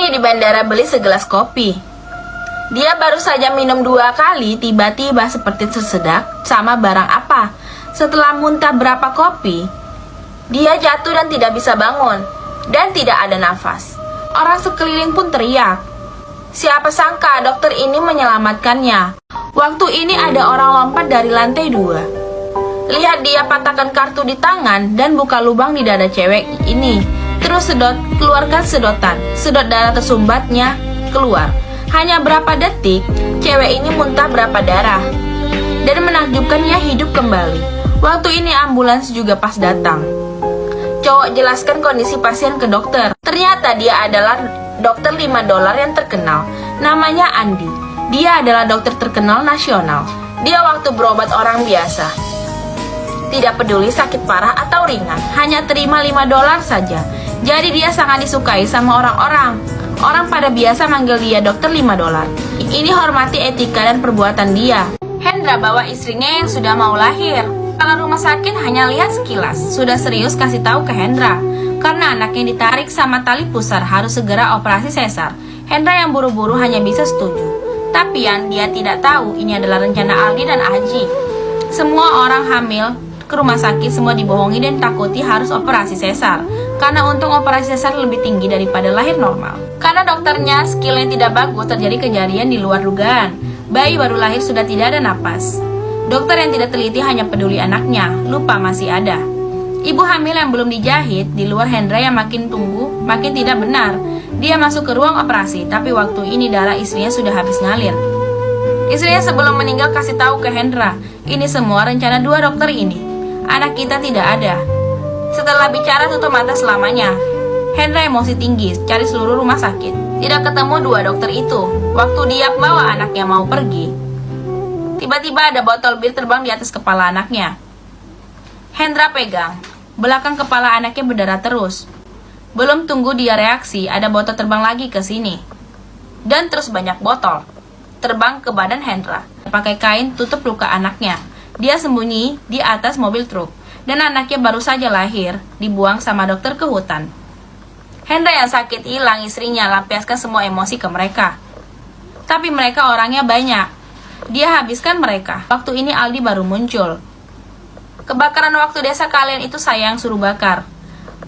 Andy di bandara beli segelas kopi. Dia baru saja minum 2 kali, tiba-tiba seperti tersedak sama barang apa. Setelah muntah berapa kopi, dia jatuh dan tidak bisa bangun, dan tidak ada nafas. Orang sekeliling pun teriak. Siapa sangka dokter ini menyelamatkannya. Waktu ini ada orang lompat dari lantai 2. Lihat dia patahkan kartu di tangan dan buka lubang di dada cewek ini. Terus keluarkan sedotan. Sedot darah tersumbatnya keluar. Hanya berapa detik, cewek ini muntah berapa darah. Dan menakjubkannya hidup kembali. Waktu ini ambulans juga pas datang. Cowok jelaskan kondisi pasien ke dokter. Ternyata dia adalah dokter $5 yang terkenal. Namanya Andy. Dia adalah dokter terkenal nasional. Dia waktu berobat orang biasa. Tidak peduli sakit parah atau ringan, hanya terima $5 saja. Jadi dia sangat disukai sama orang-orang. Orang pada biasa manggil dia dokter $5. Ini hormati etika dan perbuatan dia. Hendra bawa istrinya yang sudah mau lahir. Kalau rumah sakit hanya lihat sekilas, sudah serius kasih tahu ke Hendra. Karena anaknya ditarik sama tali pusar harus segera operasi sesar. Hendra yang buru-buru hanya bisa setuju. Tapi yang dia tidak tahu ini adalah rencana Aldi dan Aji. Semua orang hamil ke rumah sakit semua dibohongi dan takuti harus operasi sesar. Karena untung operasi sesar lebih tinggi daripada lahir normal. Karena dokternya skillnya tidak bagus, terjadi kejadian di luar dugaan. Bayi baru lahir sudah tidak ada napas. Dokter yang tidak teliti hanya peduli anaknya, lupa masih ada. Ibu hamil yang belum dijahit, di luar Hendra yang makin tunggu, makin tidak benar. Dia masuk ke ruang operasi, tapi waktu ini darah istrinya sudah habis ngalir. Istrinya sebelum meninggal kasih tahu ke Hendra, ini semua rencana 2 dokter ini. Anak kita tidak ada. Setelah bicara tutup mata selamanya. Hendra emosi tinggi, cari seluruh rumah sakit. Tidak ketemu 2 dokter itu. Waktu dia bawa anaknya mau pergi, tiba-tiba ada botol bir terbang di atas kepala anaknya. Hendra pegang. Belakang kepala anaknya berdarah terus. Belum tunggu dia reaksi, ada botol terbang lagi ke sini. Dan terus banyak botol terbang ke badan Hendra. Pakai kain tutup luka anaknya. Dia sembunyi di atas mobil truk. Dan anaknya baru saja lahir, dibuang sama dokter ke hutan. Hendra yang sakit hilang istrinya lampiaskan semua emosi ke mereka. Tapi mereka orangnya banyak. Dia habiskan mereka. Waktu ini Aldi baru muncul. Kebakaran waktu desa kalian itu saya yang suruh bakar.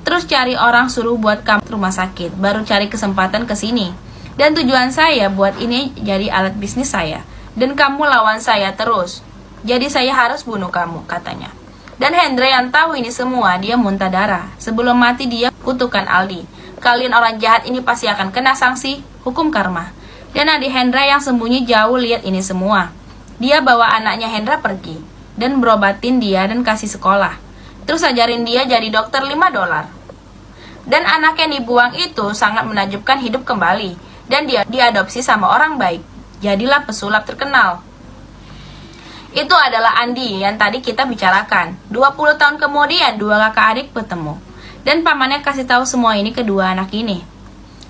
Terus cari orang suruh buat kamu rumah sakit. Baru cari kesempatan ke sini. Dan tujuan saya buat ini jadi alat bisnis saya. Dan kamu lawan saya terus. Jadi saya harus bunuh kamu, katanya. Dan Hendra yang tahu ini semua, dia muntah darah. Sebelum mati dia kutukan Aldi. Kalian orang jahat ini pasti akan kena sanksi hukum karma. Dan adik Hendra yang sembunyi jauh lihat ini semua. Dia bawa anaknya Hendra pergi. Dan berobatin dia dan kasih sekolah. Terus ajarin dia jadi dokter $5. Dan anak yang dibuang itu sangat menakjubkan hidup kembali. Dan dia diadopsi sama orang baik. Jadilah pesulap terkenal. Itu adalah Andy yang tadi kita bicarakan. 20 tahun kemudian 2 kakak adik bertemu. Dan pamannya kasih tahu semua ini ke 2 anak ini.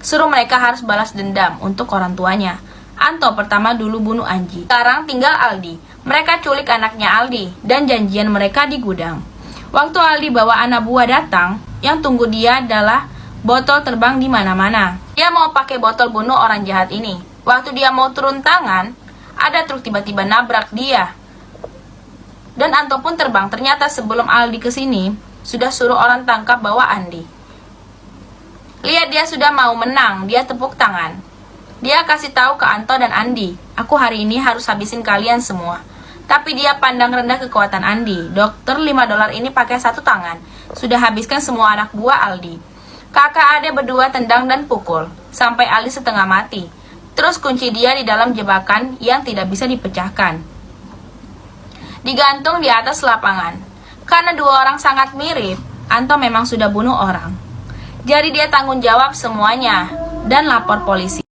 Suruh mereka harus balas dendam untuk orang tuanya. Anto pertama dulu bunuh Anji. Sekarang tinggal Aldi. Mereka culik anaknya Aldi. Dan janjian mereka di gudang. Waktu Aldi bawa anak buah datang, yang tunggu dia adalah botol terbang di mana-mana. Dia mau pakai botol bunuh orang jahat ini. Waktu dia mau turun tangan, ada truk tiba-tiba nabrak dia. Dan Anto pun terbang. Ternyata sebelum Aldi kesini, sudah suruh orang tangkap bawa Andi. Lihat dia sudah mau menang, dia tepuk tangan. Dia kasih tahu ke Anto dan Andi, aku hari ini harus habisin kalian semua. Tapi dia pandang rendah kekuatan Andi. Dokter $5 ini pakai 1 tangan. Sudah habiskan semua anak buah Aldi. Kakak adik berdua tendang dan pukul, sampai Aldi setengah mati. Terus kunci dia di dalam jebakan yang tidak bisa dipecahkan. Digantung di atas lapangan. Karena 2 orang sangat mirip, Anto memang sudah bunuh orang. Jadi dia tanggung jawab semuanya dan lapor polisi.